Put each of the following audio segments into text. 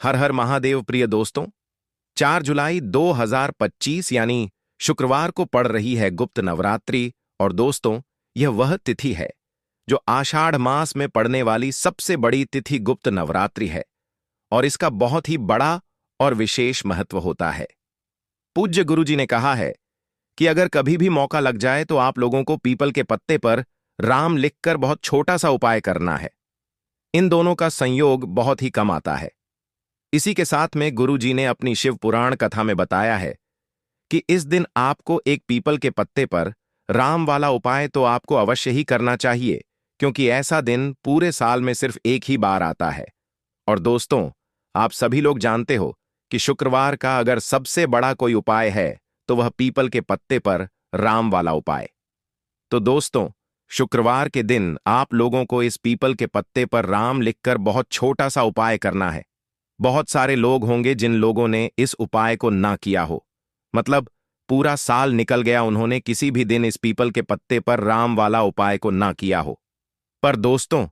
हर हर महादेव प्रिय दोस्तों। 4 जुलाई 2025 यानी शुक्रवार को पड़ रही है गुप्त नवरात्रि। और दोस्तों, यह वह तिथि है जो आषाढ़ मास में पड़ने वाली सबसे बड़ी तिथि गुप्त नवरात्रि है और इसका बहुत ही बड़ा और विशेष महत्व होता है। पूज्य गुरुजी ने कहा है कि अगर कभी भी मौका लग जाए तो आप लोगों को पीपल के पत्ते पर राम लिखकर बहुत छोटा सा उपाय करना है। इन दोनों का संयोग बहुत ही कम आता है। इसी के साथ में गुरुजी ने अपनी शिव पुराण कथा में बताया है कि इस दिन आपको एक पीपल के पत्ते पर राम वाला उपाय तो आपको अवश्य ही करना चाहिए, क्योंकि ऐसा दिन पूरे साल में सिर्फ एक ही बार आता है। और दोस्तों, आप सभी लोग जानते हो कि शुक्रवार का अगर सबसे बड़ा कोई उपाय है तो वह पीपल के पत्ते पर राम वाला उपाय। तो दोस्तों, शुक्रवार के दिन आप लोगों को इस पीपल के पत्ते पर राम लिखकर बहुत छोटा सा उपाय करना है। बहुत सारे लोग होंगे जिन लोगों ने इस उपाय को ना किया हो, मतलब पूरा साल निकल गया, उन्होंने किसी भी दिन इस पीपल के पत्ते पर राम वाला उपाय को ना किया हो। पर दोस्तों,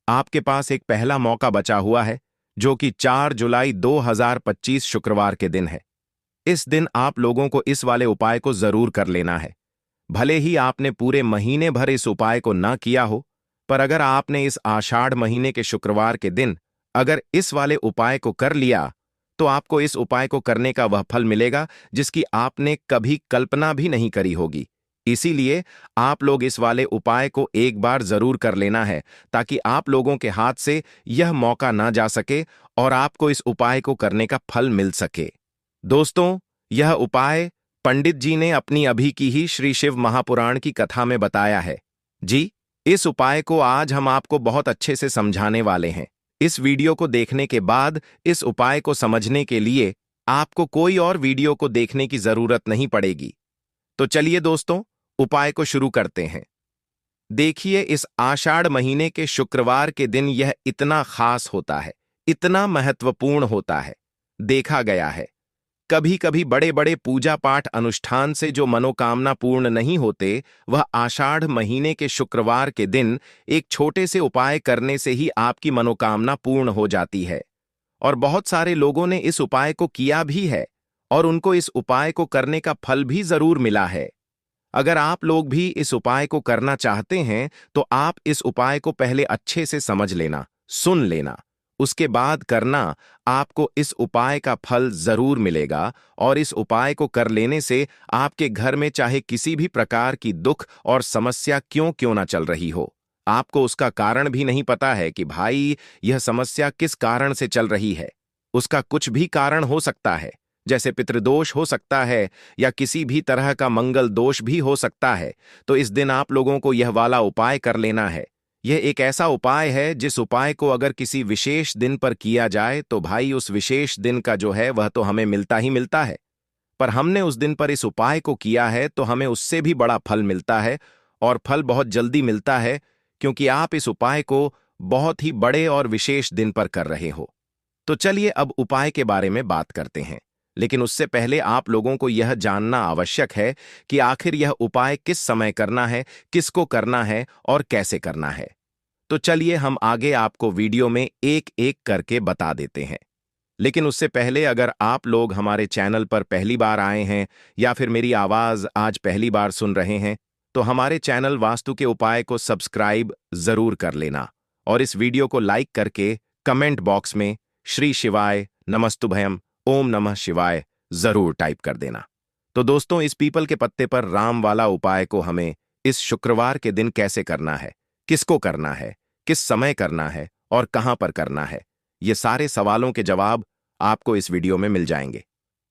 आपके पास एक पहला मौका बचा हुआ है, जो कि 4 जुलाई 2025 शुक्रवार के दिन है। इस दिन आप लोगों को इस वाले उपाय को जरूर कर लेना है। भले ही आपने पूरे महीने भर इस उपाय को ना किया हो, पर अगर आपने इस आषाढ़ महीने के शुक्रवार के दिन अगर इस वाले उपाय को कर लिया तो आपको इस उपाय को करने का वह फल मिलेगा जिसकी आपने कभी कल्पना भी नहीं करी होगी। इसीलिए आप लोग इस वाले उपाय को एक बार जरूर कर लेना है, ताकि आप लोगों के हाथ से यह मौका ना जा सके और आपको इस उपाय को करने का फल मिल सके। दोस्तों, यह उपाय पंडित जी ने अपनी अभी की ही श्री शिव महापुराण की कथा में बताया है। जी, इस उपाय को आज हम आपको बहुत अच्छे से समझाने वाले हैं। इस वीडियो को देखने के बाद इस उपाय को समझने के लिए आपको कोई और वीडियो को देखने की जरूरत नहीं पड़ेगी। तो चलिए दोस्तों, उपाय को शुरू करते हैं। देखिए, इस आषाढ़ महीने के शुक्रवार के दिन यह इतना खास होता है, इतना महत्वपूर्ण होता है। देखा गया है कभी कभी बड़े बड़े पूजा पाठ अनुष्ठान से जो मनोकामना पूर्ण नहीं होते, वह आषाढ़ महीने के शुक्रवार के दिन एक छोटे से उपाय करने से ही आपकी मनोकामना पूर्ण हो जाती है। और बहुत सारे लोगों ने इस उपाय को किया भी है और उनको इस उपाय को करने का फल भी जरूर मिला है। अगर आप लोग भी इस उपाय को करना चाहते हैं तो आप इस उपाय को पहले अच्छे से समझ लेना, सुन लेना, उसके बाद करना। आपको इस उपाय का फल जरूर मिलेगा और इस उपाय को कर लेने से आपके घर में चाहे किसी भी प्रकार की दुख और समस्या क्यों क्यों ना चल रही हो, आपको उसका कारण भी नहीं पता है कि भाई यह समस्या किस कारण से चल रही है। उसका कुछ भी कारण हो सकता है, जैसे पितृदोष हो सकता है या किसी भी तरह का मंगल दोष भी हो सकता है। तो इस दिन आप लोगों को यह वाला उपाय कर लेना है। यह एक ऐसा उपाय है जिस उपाय को अगर किसी विशेष दिन पर किया जाए तो भाई उस विशेष दिन का जो है वह तो हमें मिलता ही मिलता है। पर हमने उस दिन पर इस उपाय को किया है तो हमें उससे भी बड़ा फल मिलता है, और फल बहुत जल्दी मिलता है, क्योंकि आप इस उपाय को बहुत ही बड़े और विशेष दिन पर कर रहे हो। तो चलिए अब उपाय के बारे में बात करते हैं। लेकिन उससे पहले आप लोगों को यह जानना आवश्यक है कि आखिर यह उपाय किस समय करना है, किसको करना है और कैसे करना है। तो चलिए हम आगे आपको वीडियो में एक एक करके बता देते हैं। लेकिन उससे पहले अगर आप लोग हमारे चैनल पर पहली बार आए हैं या फिर मेरी आवाज आज पहली बार सुन रहे हैं, तो हमारे चैनल वास्तु के उपाय को सब्सक्राइब जरूर कर लेना और इस वीडियो को लाइक करके कमेंट बॉक्स में श्री शिवाय नमस्तुभयम ओम नमः शिवाय जरूर टाइप कर देना। तो दोस्तों, इस पीपल के पत्ते पर राम वाला उपाय को हमें इस शुक्रवार के दिन कैसे करना है, किसको करना है, किस समय करना है और कहां पर करना है, ये सारे सवालों के जवाब आपको इस वीडियो में मिल जाएंगे।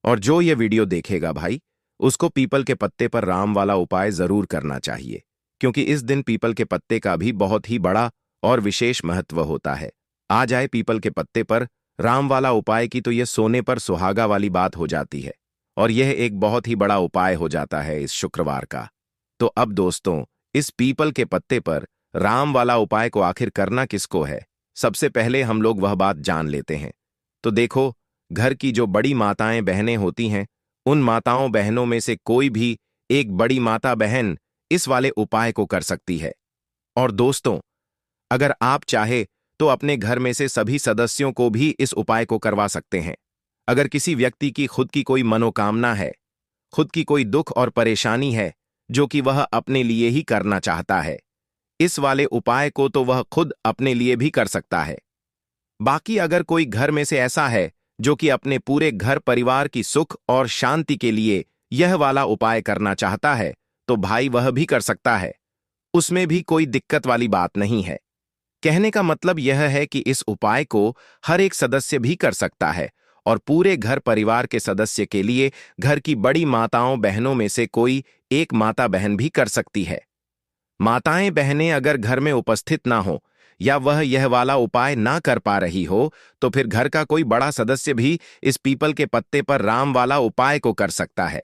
और जो ये वीडियो देखेगा भाई, उसको पीपल के पत्ते पर राम वाला उपाय जरूर करना चाहिए, क्योंकि इस दिन पीपल के पत्ते का भी बहुत ही बड़ा और विशेष महत्व होता है। आ जाए पीपल के पत्ते पर राम वाला उपाय की तो यह सोने पर सुहागा वाली बात हो जाती है और यह एक बहुत ही बड़ा उपाय हो जाता है इस शुक्रवार का। तो अब दोस्तों, इस पीपल के पत्ते पर राम वाला उपाय को आखिर करना किसको है, सबसे पहले हम लोग वह बात जान लेते हैं। तो देखो, घर की जो बड़ी माताएं बहनें होती हैं, उन माताओं बहनों में से कोई भी एक बड़ी माता बहन इस वाले उपाय को कर सकती है। और दोस्तों, अगर आप चाहे तो अपने घर में से सभी सदस्यों को भी इस उपाय को करवा सकते हैं। अगर किसी व्यक्ति की खुद की कोई मनोकामना है, खुद की कोई दुख और परेशानी है जो कि वह अपने लिए ही करना चाहता है, इस वाले उपाय को तो वह खुद अपने लिए भी कर सकता है। बाकी अगर कोई घर में से ऐसा है जो कि अपने पूरे घर परिवार की सुख और शांति के लिए यह वाला उपाय करना चाहता है, तो भाई वह भी कर सकता है। उसमें भी कोई दिक्कत वाली बात नहीं है। कहने का मतलब यह है कि इस उपाय को हर एक सदस्य भी कर सकता है और पूरे घर परिवार के सदस्य के लिए घर की बड़ी माताओं बहनों में से कोई एक माता बहन भी कर सकती है। माताएं बहनें अगर घर में उपस्थित ना हो या वह यह वाला उपाय ना कर पा रही हो, तो फिर घर का कोई बड़ा सदस्य भी इस पीपल के पत्ते पर राम वाला उपाय को कर सकता है।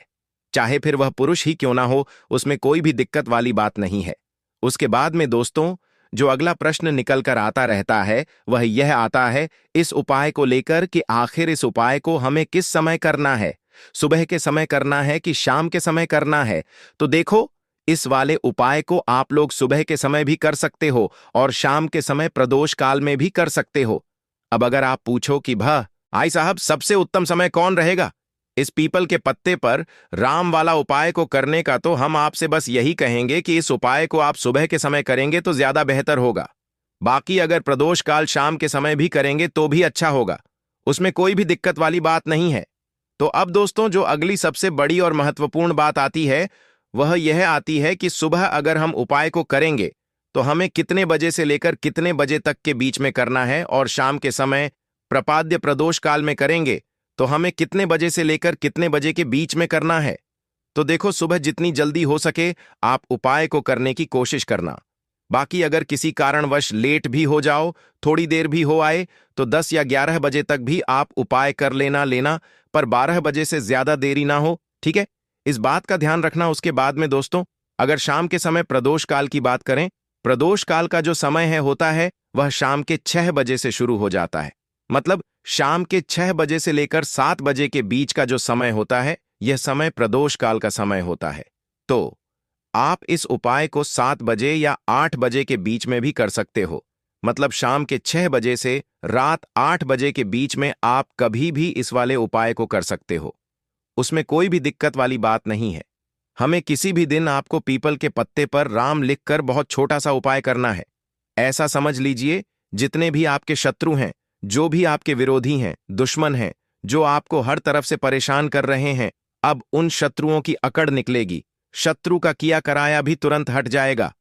चाहे फिर वह पुरुष ही क्यों ना हो, उसमें कोई भी दिक्कत वाली बात नहीं है। उसके बाद में दोस्तों, जो अगला प्रश्न निकल कर आता रहता है वह यह आता है इस उपाय को लेकर कि आखिर इस उपाय को हमें किस समय करना है, सुबह के समय करना है कि शाम के समय करना है। तो देखो, इस वाले उपाय को आप लोग सुबह के समय भी कर सकते हो और शाम के समय प्रदोष काल में भी कर सकते हो। अब अगर आप पूछो कि आई साहब सबसे उत्तम समय कौन रहेगा इस पीपल के पत्ते पर राम वाला उपाय को करने का, तो हम आपसे बस यही कहेंगे कि इस उपाय को आप सुबह के समय करेंगे तो ज्यादा बेहतर होगा। बाकी अगर प्रदोष काल शाम के समय भी करेंगे तो भी अच्छा होगा, उसमें कोई भी दिक्कत वाली बात नहीं है। तो अब दोस्तों, जो अगली सबसे बड़ी और महत्वपूर्ण बात आती है वह यह आती है कि सुबह अगर हम उपाय को करेंगे तो हमें कितने बजे से लेकर कितने बजे तक के बीच में करना है, और शाम के समय प्रपाद्य प्रदोष काल में करेंगे तो हमें कितने बजे से लेकर कितने बजे के बीच में करना है। तो देखो, सुबह जितनी जल्दी हो सके आप उपाय को करने की कोशिश करना। बाकी अगर किसी कारणवश लेट भी हो जाओ, थोड़ी देर भी हो आए, तो 10 या 11 बजे तक भी आप उपाय कर लेना, पर 12 बजे से ज्यादा देरी ना हो, ठीक है? इस बात का ध्यान रखना। उसके बाद में दोस्तों, अगर शाम के समय प्रदोष काल की बात करें, प्रदोष काल का जो समय होता है वह शाम के 6 बजे से शुरू हो जाता है। मतलब शाम के 6 बजे से लेकर 7 बजे के बीच का जो समय होता है, यह समय प्रदोष काल का समय होता है। तो आप इस उपाय को 7 बजे या 8 बजे के बीच में भी कर सकते हो। मतलब शाम के 6 बजे से रात 8 बजे के बीच में आप कभी भी इस वाले उपाय को कर सकते हो, उसमें कोई भी दिक्कत वाली बात नहीं है। हमें किसी भी दिन आपको पीपल के पत्ते पर राम लिखकर बहुत छोटा सा उपाय करना है। ऐसा समझ लीजिए, जितने भी आपके शत्रु हैं, जो भी आपके विरोधी हैं, दुश्मन हैं, जो आपको हर तरफ से परेशान कर रहे हैं, अब उन शत्रुओं की अकड़ निकलेगी। शत्रु का किया कराया भी तुरंत हट जाएगा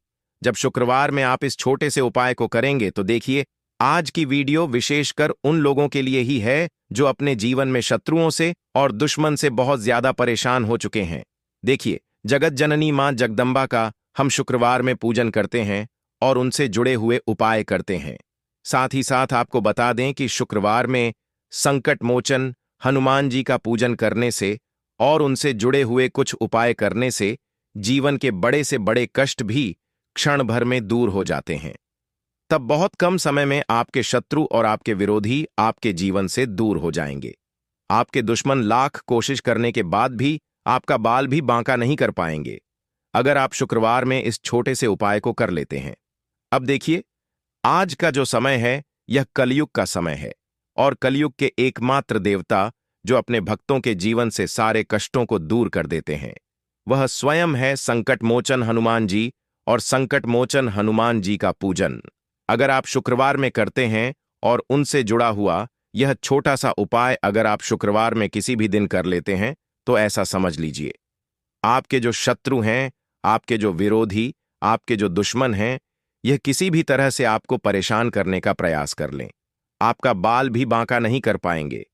जब शुक्रवार में आप इस छोटे से उपाय को करेंगे। तो देखिए, आज की वीडियो विशेषकर उन लोगों के लिए ही है जो अपने जीवन में शत्रुओं से और दुश्मन से बहुत ज्यादा परेशान हो चुके हैं। देखिए, जगत जननी मां जगदंबा का हम शुक्रवार में पूजन करते हैं और उनसे जुड़े हुए उपाय करते हैं। साथ ही साथ आपको बता दें कि शुक्रवार में संकट मोचन हनुमान जी का पूजन करने से और उनसे जुड़े हुए कुछ उपाय करने से जीवन के बड़े से बड़े कष्ट भी क्षण भर में दूर हो जाते हैं। तब बहुत कम समय में आपके शत्रु और आपके विरोधी आपके जीवन से दूर हो जाएंगे। आपके दुश्मन लाख कोशिश करने के बाद भी आपका बाल भी बांका नहीं कर पाएंगे, अगर आप शुक्रवार में इस छोटे से उपाय को कर लेते हैं। अब देखिए, आज का जो समय है यह कलयुग का समय है, और कलयुग के एकमात्र देवता जो अपने भक्तों के जीवन से सारे कष्टों को दूर कर देते हैं, वह स्वयं है संकट मोचन हनुमान जी। और संकट मोचन हनुमान जी का पूजन अगर आप शुक्रवार में करते हैं और उनसे जुड़ा हुआ यह छोटा सा उपाय अगर आप शुक्रवार में किसी भी दिन कर लेते हैं, तो ऐसा समझ लीजिए, आपके जो शत्रु हैं, आपके जो विरोधी, आपके जो दुश्मन हैं, यह किसी भी तरह से आपको परेशान करने का प्रयास कर लें, आपका बाल भी बांका नहीं कर पाएंगे।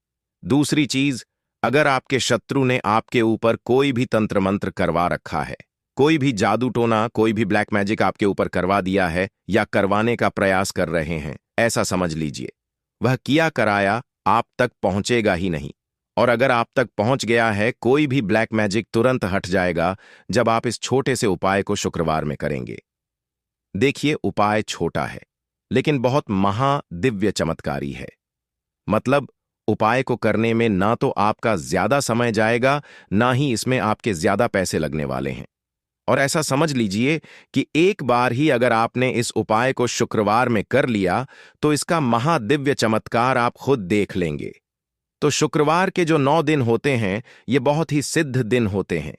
दूसरी चीज, अगर आपके शत्रु ने आपके ऊपर कोई भी तंत्र मंत्र करवा रखा है, कोई भी जादू टोना, कोई भी ब्लैक मैजिक आपके ऊपर करवा दिया है या करवाने का प्रयास कर रहे हैं, ऐसा समझ लीजिए वह किया कराया आप तक पहुंचेगा ही नहीं। और अगर आप तक पहुंच गया है, कोई भी ब्लैक मैजिक तुरंत हट जाएगा जब आप इस छोटे से उपाय को शुक्रवार में करेंगे। देखिए, उपाय छोटा है लेकिन बहुत महादिव्य चमत्कारी है। मतलब उपाय को करने में ना तो आपका ज्यादा समय जाएगा, ना ही इसमें आपके ज्यादा पैसे लगने वाले हैं। और ऐसा समझ लीजिए कि एक बार ही अगर आपने इस उपाय को शुक्रवार में कर लिया तो इसका महादिव्य चमत्कार आप खुद देख लेंगे। तो शुक्रवार के जो 9 दिन होते हैं ये बहुत ही सिद्ध दिन होते हैं।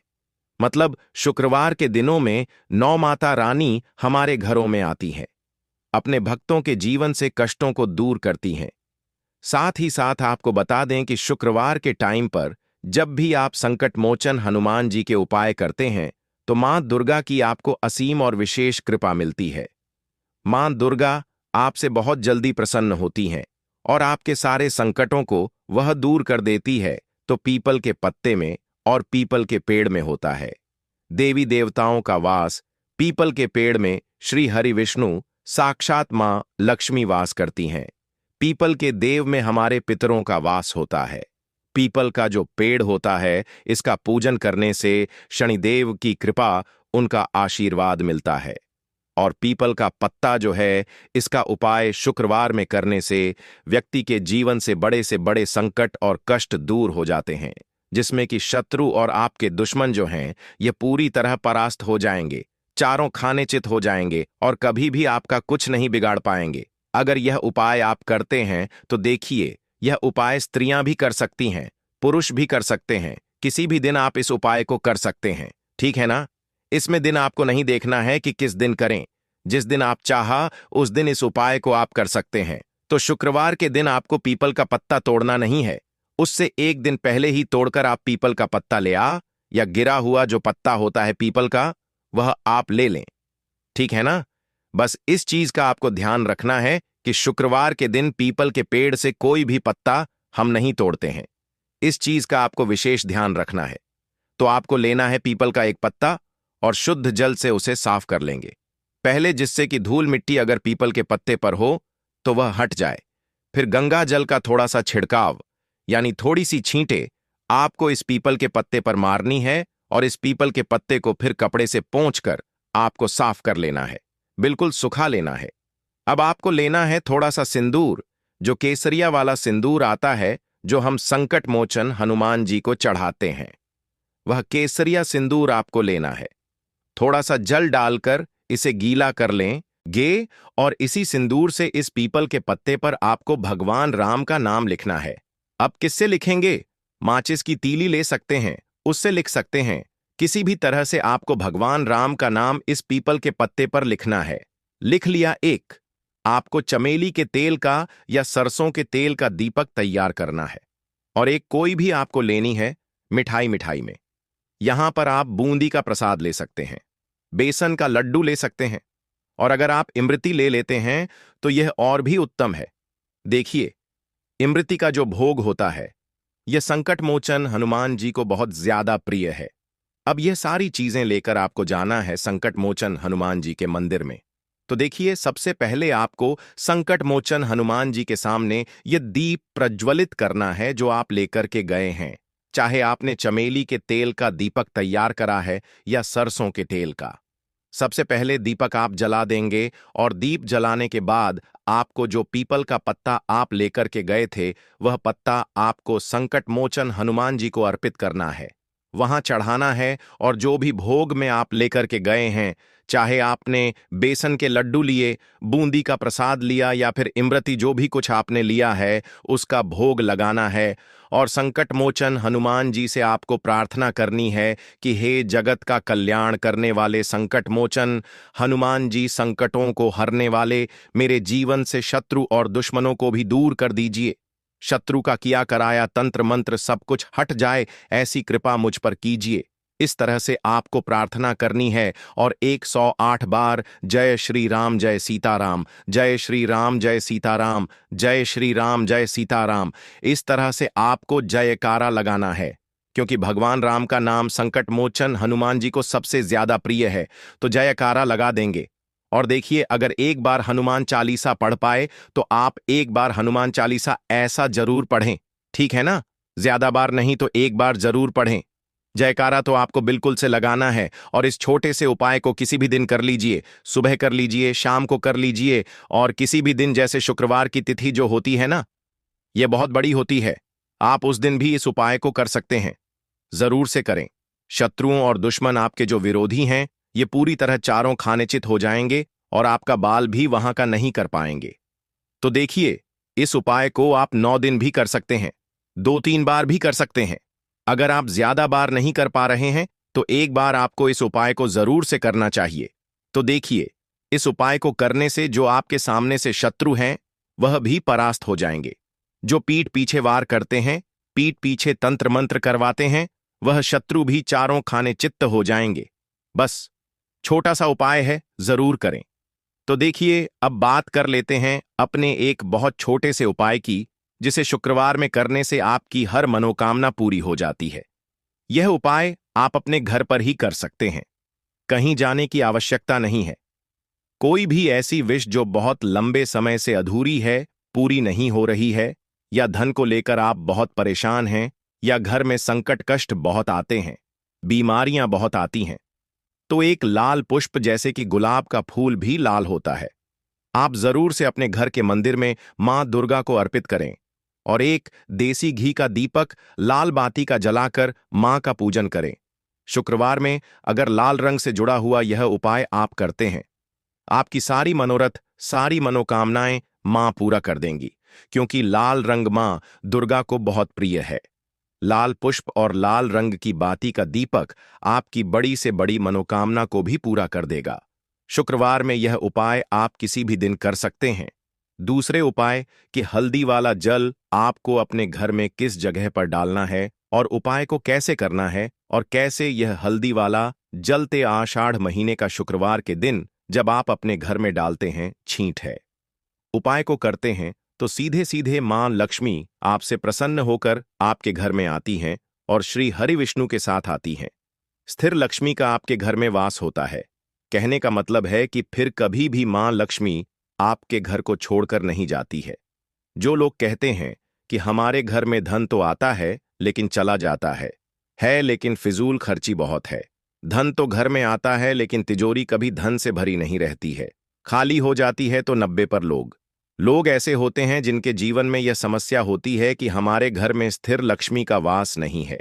मतलब शुक्रवार के दिनों में नौ माता रानी हमारे घरों में आती हैं, अपने भक्तों के जीवन से कष्टों को दूर करती हैं। साथ ही साथ आपको बता दें कि शुक्रवार के टाइम पर जब भी आप संकट मोचन हनुमान जी के उपाय करते हैं तो मां दुर्गा की आपको असीम और विशेष कृपा मिलती है। मां दुर्गा आपसे बहुत जल्दी प्रसन्न होती हैं और आपके सारे संकटों को वह दूर कर देती है। तो पीपल के पत्ते में और पीपल के पेड़ में होता है देवी देवताओं का वास। पीपल के पेड़ में श्री हरि विष्णु साक्षात मां लक्ष्मी वास करती हैं। पीपल के देव में हमारे पितरों का वास होता है। पीपल का जो पेड़ होता है इसका पूजन करने से शनिदेव की कृपा, उनका आशीर्वाद मिलता है। और पीपल का पत्ता जो है इसका उपाय शुक्रवार में करने से व्यक्ति के जीवन से बड़े संकट और कष्ट दूर हो जाते हैं, जिसमें कि शत्रु और आपके दुश्मन जो हैं ये पूरी तरह परास्त हो जाएंगे, चारों खाने चित हो जाएंगे और कभी भी आपका कुछ नहीं बिगाड़ पाएंगे। अगर यह उपाय आप करते हैं तो देखिए, यह उपाय स्त्रियां भी कर सकती हैं, पुरुष भी कर सकते हैं। किसी भी दिन आप इस उपाय को कर सकते हैं, ठीक है ना। इसमें दिन आपको नहीं देखना है कि किस दिन करें, जिस दिन आप चाहा उस दिन इस उपाय को आप कर सकते हैं। तो शुक्रवार के दिन आपको पीपल का पत्ता तोड़ना नहीं है, उससे एक दिन पहले ही तोड़कर आप पीपल का पत्ता ले आ, या गिरा हुआ जो पत्ता होता है पीपल का वह आप ले लें, ठीक है ना। बस इस चीज का आपको ध्यान रखना है कि शुक्रवार के दिन पीपल के पेड़ से कोई भी पत्ता हम नहीं तोड़ते हैं, इस चीज का आपको विशेष ध्यान रखना है। तो आपको लेना है पीपल का एक पत्ता और शुद्ध जल से उसे साफ कर लेंगे पहले, जिससे कि धूल मिट्टी अगर पीपल के पत्ते पर हो तो वह हट जाए। फिर गंगा जल का थोड़ा सा छिड़काव यानी थोड़ी सी छींटे आपको इस पीपल के पत्ते पर मारनी है और इस पीपल के पत्ते को फिर कपड़े से पोंछकर आपको साफ कर लेना है, बिल्कुल सुखा लेना है। अब आपको लेना है थोड़ा सा सिंदूर, जो केसरिया वाला सिंदूर आता है जो हम संकट मोचन हनुमान जी को चढ़ाते हैं, वह केसरिया सिंदूर आपको लेना है। थोड़ा सा जल डालकर इसे गीला कर लें गे, और इसी सिंदूर से इस पीपल के पत्ते पर आपको भगवान राम का नाम लिखना है। अब किससे लिखेंगे? माचिस की तीली ले सकते हैं, उससे लिख सकते हैं। किसी भी तरह से आपको भगवान राम का नाम इस पीपल के पत्ते पर लिखना है। लिख लिया एक, आपको चमेली के तेल का या सरसों के तेल का दीपक तैयार करना है और एक कोई भी आपको लेनी है मिठाई में। यहां पर आप बूंदी का प्रसाद ले सकते हैं, बेसन का लड्डू ले सकते हैं, और अगर आप इमरती ले लेते हैं तो यह और भी उत्तम है। देखिए, इमरती का जो भोग होता है यह संकट मोचन हनुमान जी को बहुत ज्यादा प्रिय है। अब यह सारी चीजें लेकर आपको जाना है संकट मोचन हनुमान जी के मंदिर में। तो देखिए, सबसे पहले आपको संकट मोचन हनुमान जी के सामने यह दीप प्रज्वलित करना है जो आप लेकर के गए हैं, चाहे आपने चमेली के तेल का दीपक तैयार करा है या सरसों के तेल का। सबसे पहले दीपक आप जला देंगे और दीप जलाने के बाद आपको जो पीपल का पत्ता आप लेकर के गए थे वह पत्ता आपको संकट मोचन हनुमान जी को अर्पित करना है, वहां चढ़ाना है। और जो भी भोग में आप लेकर के गए हैं, चाहे आपने बेसन के लड्डू लिए, बूंदी का प्रसाद लिया या फिर इमरती, जो भी कुछ आपने लिया है उसका भोग लगाना है। और संकट मोचन हनुमान जी से आपको प्रार्थना करनी है कि हे जगत का कल्याण करने वाले संकट मोचन हनुमान जी, संकटों को हरने वाले, मेरे जीवन से शत्रु और दुश्मनों को भी दूर कर दीजिए। शत्रु का किया कराया तंत्र मंत्र सब कुछ हट जाए, ऐसी कृपा मुझ पर कीजिए। इस तरह से आपको प्रार्थना करनी है और 108 बार जय श्री राम जय सीताराम, जय श्री राम जय सीताराम, जय श्री राम जय सीताराम, इस तरह से आपको जयकारा लगाना है। क्योंकि भगवान राम का नाम संकट मोचन हनुमान जी को सबसे ज्यादा प्रिय है, तो जयकारा लगा देंगे। और देखिए, अगर एक बार हनुमान चालीसा पढ़ पाए तो आप एक बार हनुमान चालीसा ऐसा जरूर पढ़ें, ठीक है ना। ज्यादा बार नहीं तो एक बार जरूर पढ़ें। जयकारा तो आपको बिल्कुल से लगाना है और इस छोटे से उपाय को किसी भी दिन कर लीजिए, सुबह कर लीजिए, शाम को कर लीजिए, और किसी भी दिन, जैसे शुक्रवार की तिथि जो होती है ना, यह बहुत बड़ी होती है, आप उस दिन भी इस उपाय को कर सकते हैं। जरूर से करें। शत्रुओं और दुश्मन, आपके जो विरोधी हैं, ये पूरी तरह चारों खाने चित हो जाएंगे और आपका बाल भी वहां का नहीं कर पाएंगे। तो देखिए, इस उपाय को आप 9 दिन भी कर सकते हैं, 2-3 बार भी कर सकते हैं। अगर आप ज्यादा बार नहीं कर पा रहे हैं तो एक बार आपको इस उपाय को जरूर से करना चाहिए। तो देखिए, इस उपाय को करने से जो आपके सामने से शत्रु हैं वह भी परास्त हो जाएंगे। जो पीठ पीछे वार करते हैं, पीठ पीछे तंत्र मंत्र करवाते हैं, वह शत्रु भी चारों खाने चित्त हो जाएंगे। बस छोटा सा उपाय है, जरूर करें। तो देखिए, अब बात कर लेते हैं अपने एक बहुत छोटे से उपाय की, जिसे शुक्रवार में करने से आपकी हर मनोकामना पूरी हो जाती है। यह उपाय आप अपने घर पर ही कर सकते हैं, कहीं जाने की आवश्यकता नहीं है। कोई भी ऐसी विश जो बहुत लंबे समय से अधूरी है, पूरी नहीं हो रही है, या धन को लेकर आप बहुत परेशान हैं, या घर में संकट कष्ट बहुत आते हैं, बीमारियां बहुत आती हैं, तो एक लाल पुष्प जैसे कि गुलाब का फूल भी लाल होता है, आप जरूर से अपने घर के मंदिर में मां दुर्गा को अर्पित करें और एक देसी घी का दीपक लाल बाती का जलाकर मां का पूजन करें। शुक्रवार में अगर लाल रंग से जुड़ा हुआ यह उपाय आप करते हैं, आपकी सारी मनोरथ, सारी मनोकामनाएं मां पूरा कर देंगी, क्योंकि लाल रंग मां दुर्गा को बहुत प्रिय है। लाल पुष्प और लाल रंग की बाती का दीपक आपकी बड़ी से बड़ी मनोकामना को भी पूरा कर देगा। शुक्रवार में यह उपाय आप किसी भी दिन कर सकते हैं। दूसरे उपाय कि हल्दी वाला जल आपको अपने घर में किस जगह पर डालना है और उपाय को कैसे करना है और कैसे यह हल्दी वाला जलते आषाढ़ महीने का शुक्रवार के दिन जब आप अपने घर में डालते हैं, छींट है। उपाय को करते हैं तो सीधे सीधे मां लक्ष्मी आपसे प्रसन्न होकर आपके घर में आती हैं और श्री हरि विष्णु के साथ आती हैं। स्थिर लक्ष्मी का आपके घर में वास होता है। कहने का मतलब है कि फिर कभी भी मां लक्ष्मी आपके घर को छोड़कर नहीं जाती है। जो लोग कहते हैं कि हमारे घर में धन तो आता है लेकिन चला जाता है लेकिन फिजूल खर्ची बहुत है। धन तो घर में आता है लेकिन तिजोरी कभी धन से भरी नहीं रहती है, खाली हो जाती है। तो 90 पर लोग ऐसे होते हैं जिनके जीवन में यह समस्या होती है कि हमारे घर में स्थिर लक्ष्मी का वास नहीं है।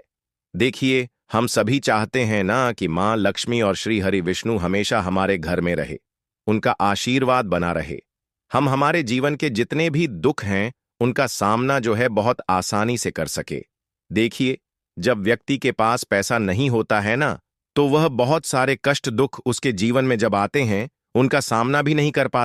देखिए, हम सभी चाहते हैं ना कि मां लक्ष्मी और श्री हरि विष्णु हमेशा हमारे घर में रहे, उनका आशीर्वाद बना रहे। हम हमारे जीवन के जितने भी दुख हैं उनका सामना जो है बहुत आसानी से कर सके। देखिए, जब व्यक्ति के पास पैसा नहीं होता है ना, तो वह बहुत सारे कष्ट दुख उसके जीवन में जब आते हैं उनका सामना भी नहीं कर पाता।